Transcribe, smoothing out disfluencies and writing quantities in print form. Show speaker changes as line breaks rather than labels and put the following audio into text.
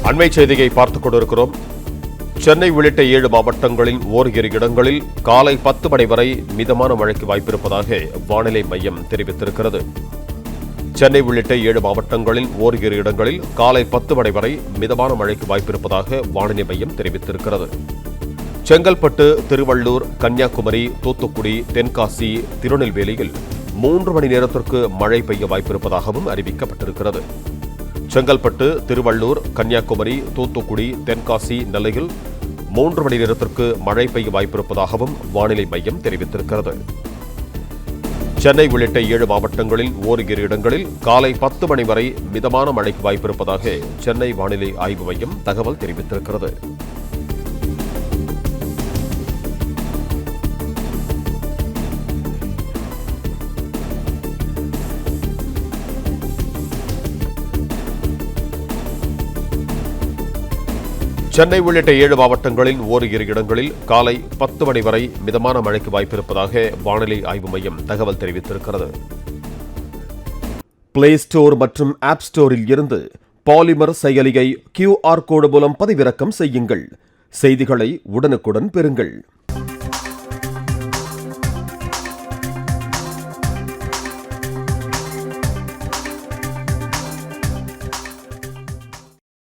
அண்மை செய்தியை பார்த்துக் கொண்டிருக்கிறோம். சென்னை உள்ளிட்ட 7 மாவட்டங்களில் ஓரிரு இடங்களில் காலை 10 மணி வரை மிதமான மழைக்கு வாய்ப்பிருப்பதாக வானிலை மையம் தெரிவித்திருக்கிறது. சென்னை உள்ளிட்ட 7 மாவட்டங்களில் ஓரிரு இடங்களில் காலை 10 மணி வரை மிதமான மழைக்கு வாய்ப்பிருப்பதாக வானிலை மையம் தெரிவித்திருக்கிறது. செங்கல்பட்டு, திருவள்ளூர், கன்னியாகுமரி, தூத்துக்குடி, தென்காசி, திருநெல்வேலியில் 3 மணி நேரத்திற்கு மழை பெய்ய வாய்ப்பிருப்பதாகவும் அறிவிக்கப்பட்டிருக்கிறது. செங்கல்பட்டு, திருவள்ளூர், கன்னியாகுமரி, தூத்துக்குடி, தென்காசி, நெல்லையில் 3 மணி நேரத்திற்கு மழை பெய்ய வாய்ப்பிருப்பதாகவும் வானிலை மையம் தெரிவித்திருக்கிறது. சென்னை உள்ளிட்ட 7 மாவட்டங்களில் ஓரிரு இடங்களில் காலை 10 மணி வரை மிதமான மழைக்கு வாய்ப்பிருப்பதாக சென்னை வானிலை ஆய்வு மையம் தகவல் தெரிவித்திருக்கிறது. சென்னை உள்ளிட்ட 7 மாவட்டங்களில் ஓரிரு இடங்களில் காலை 10 மணி வரை மிதமான மழைக்கு வாய்ப்பிருப்பதாக வானிலை ஆய்வு மையம் தகவல் தெரிவித்திருக்கிறது. பிளே ஸ்டோர் மற்றும் ஆப் ஸ்டோரில் இருந்து பாலிமர் செயலியை QR கோடு மூலம் பதிவிறக்கம் செய்யுங்கள். செய்திகளை உடனுக்குடன் பெறுங்கள்.